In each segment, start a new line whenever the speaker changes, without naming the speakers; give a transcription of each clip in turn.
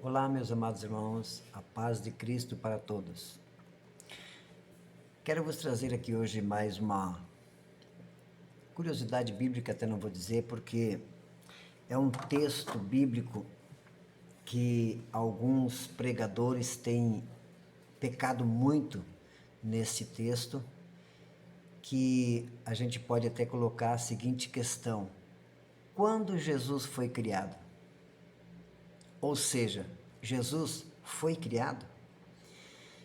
Olá, meus amados irmãos, a paz de Cristo para todos. Quero vos trazer aqui hoje mais uma curiosidade bíblica, até não vou dizer, porque é um texto bíblico que alguns pregadores têm pecado muito nesse texto, que a gente pode até colocar a seguinte questão: quando Jesus foi criado? Ou seja, Jesus foi criado?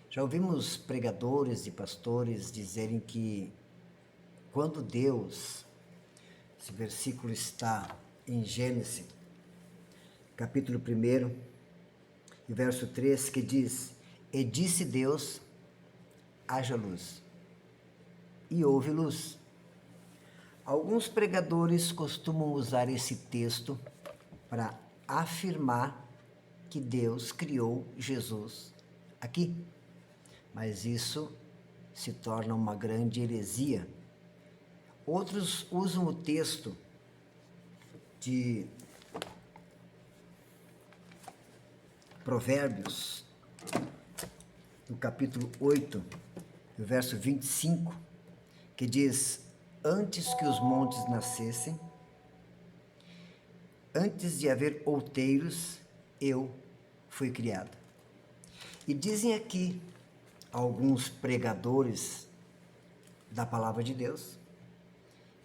Já ouvimos pregadores e pastores dizerem que quando Deus, esse versículo está em Gênesis, capítulo 1, e verso 3, que diz: E disse Deus, haja luz, e houve luz. Alguns pregadores costumam usar esse texto para afirmar que Deus criou Jesus aqui, mas isso se torna uma grande heresia. Outros usam o texto de Provérbios, no capítulo 8, no verso 25, que diz: antes que os montes nascessem, antes de haver outeiros, eu fui criado. E dizem aqui alguns pregadores da palavra de Deus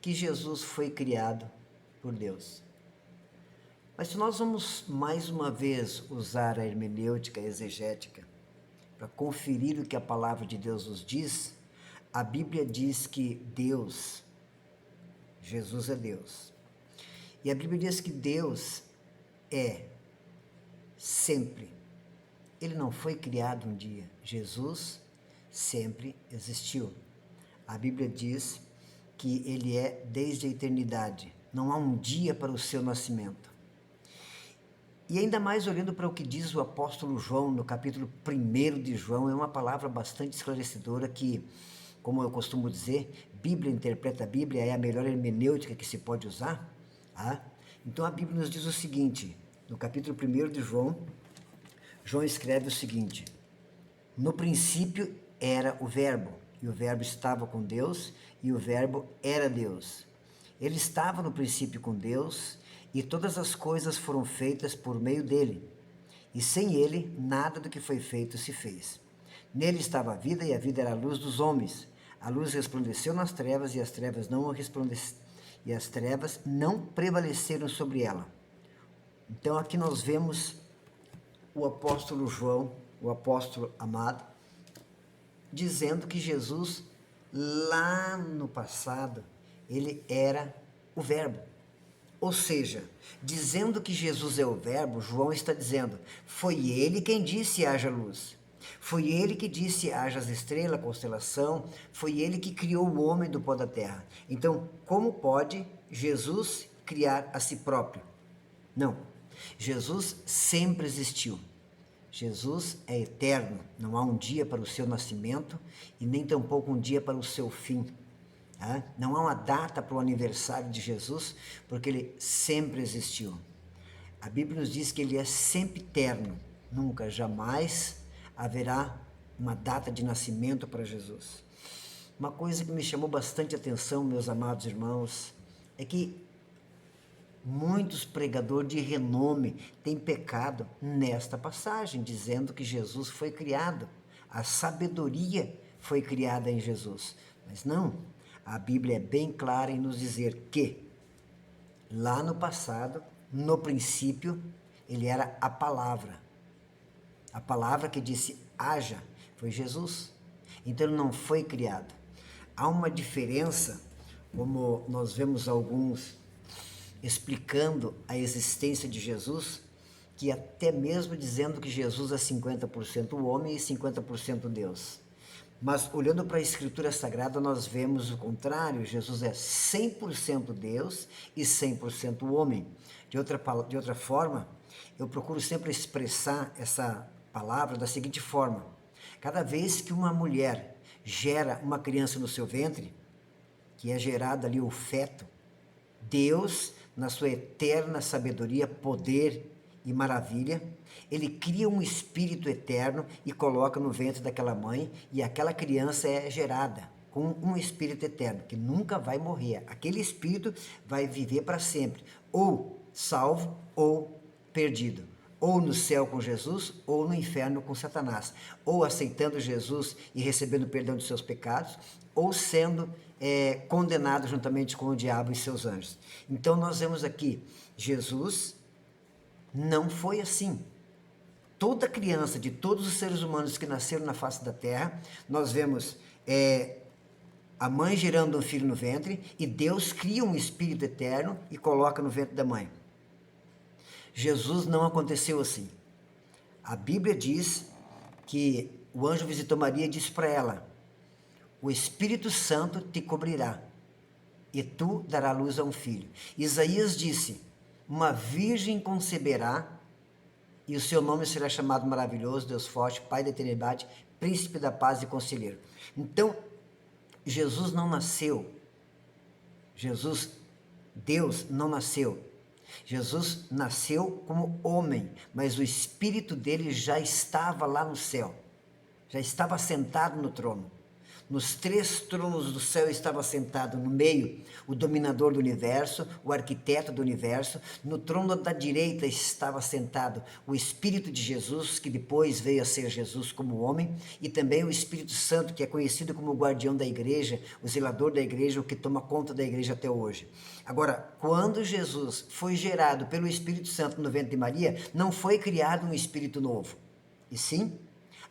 que Jesus foi criado por Deus. Mas se nós vamos mais uma vez usar a hermenêutica exegética para conferir o que a palavra de Deus nos diz, a Bíblia diz que Deus, Jesus é Deus. E a Bíblia diz que Deus é sempre. Ele não foi criado um dia. Jesus sempre existiu. A Bíblia diz que ele é desde a eternidade. Não há um dia para o seu nascimento. E ainda mais olhando para o que diz o apóstolo João, no capítulo 1 de João, é uma palavra bastante esclarecedora que, como eu costumo dizer, Bíblia interpreta a Bíblia, é a melhor hermenêutica que se pode usar. Tá? Então a Bíblia nos diz o seguinte, no capítulo 1 de João, João escreve o seguinte: no princípio era o Verbo, e o Verbo estava com Deus, e o Verbo era Deus. Ele estava no princípio com Deus, e todas as coisas foram feitas por meio dele. E sem ele, nada do que foi feito se fez. Nele estava a vida, e a vida era a luz dos homens. A luz resplandeceu nas trevas, e as trevas não prevaleceram sobre ela. Então aqui nós vemos o apóstolo João, o apóstolo amado, dizendo que Jesus, lá no passado, ele era o Verbo. Ou seja, dizendo que Jesus é o Verbo, João está dizendo, foi ele quem disse haja luz. Foi ele que disse haja as estrelas, a constelação, foi ele que criou o homem do pó da terra. Então, como pode Jesus criar a si próprio? Não. Jesus sempre existiu. Jesus é eterno, não há um dia para o seu nascimento e nem tampouco um dia para o seu fim. Não há uma data para o aniversário de Jesus, porque ele sempre existiu. A Bíblia nos diz que ele é sempre eterno, nunca, jamais haverá uma data de nascimento para Jesus. Uma coisa que me chamou bastante atenção, meus amados irmãos, é que muitos pregadores de renome têm pecado nesta passagem, dizendo que Jesus foi criado, a sabedoria foi criada em Jesus. Mas não, a Bíblia é bem clara em nos dizer que, lá no passado, no princípio, ele era a palavra. A palavra que disse haja foi Jesus. Então ele não foi criado. Há uma diferença, como nós vemos alguns explicando a existência de Jesus, que até mesmo dizendo que Jesus é 50% homem e 50% Deus. Mas olhando para a Escritura Sagrada, nós vemos o contrário, Jesus é 100% Deus e 100% homem. De outra forma, eu procuro sempre expressar essa palavra da seguinte forma: cada vez que uma mulher gera uma criança no seu ventre, que é gerado ali o feto, Deus, na sua eterna sabedoria, poder e maravilha, ele cria um espírito eterno e coloca no ventre daquela mãe, e aquela criança é gerada com um espírito eterno, que nunca vai morrer. Aquele espírito vai viver para sempre, ou salvo ou perdido, ou no céu com Jesus, ou no inferno com Satanás, ou aceitando Jesus e recebendo perdão de seus pecados, ou sendo condenado juntamente com o diabo e seus anjos. Então nós vemos aqui, Jesus não foi assim. Toda criança, de todos os seres humanos que nasceram na face da terra, nós vemos a mãe gerando um filho no ventre, e Deus cria um espírito eterno e coloca no ventre da mãe. Jesus não aconteceu assim. A Bíblia diz que o anjo visitou Maria e disse para ela: o Espírito Santo te cobrirá, e tu darás luz a um filho. Isaías disse: uma virgem conceberá, e o seu nome será chamado Maravilhoso, Deus Forte, Pai da Eternidade, Príncipe da Paz e Conselheiro. Então, Jesus não nasceu. Deus não nasceu. Jesus nasceu como homem, mas o Espírito dele já estava lá no céu. Já estava sentado no trono. Nos 3 tronos do céu estava sentado no meio o dominador do universo, o arquiteto do universo. No trono da direita estava sentado o Espírito de Jesus, que depois veio a ser Jesus como homem, e também o Espírito Santo, que é conhecido como o guardião da igreja, o zelador da igreja, o que toma conta da igreja até hoje. Agora, quando Jesus foi gerado pelo Espírito Santo no ventre de Maria, não foi criado um espírito novo, e sim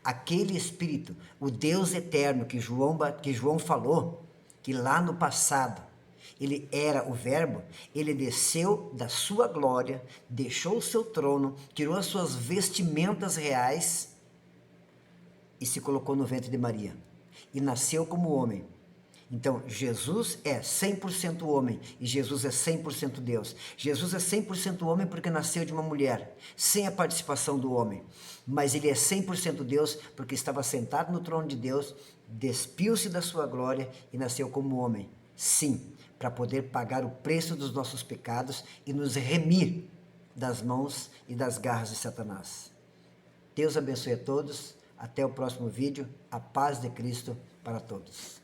aquele Espírito, o Deus eterno que João falou, que lá no passado ele era o Verbo, ele desceu da sua glória, deixou o seu trono, tirou as suas vestimentas reais e se colocou no ventre de Maria. E nasceu como homem. Então, Jesus é 100% homem e Jesus é 100% Deus. Jesus é 100% homem porque nasceu de uma mulher, sem a participação do homem. Mas ele é 100% Deus porque estava sentado no trono de Deus, despiu-se da sua glória e nasceu como homem. Sim, para poder pagar o preço dos nossos pecados e nos remir das mãos e das garras de Satanás. Deus abençoe a todos. Até o próximo vídeo. A paz de Cristo para todos.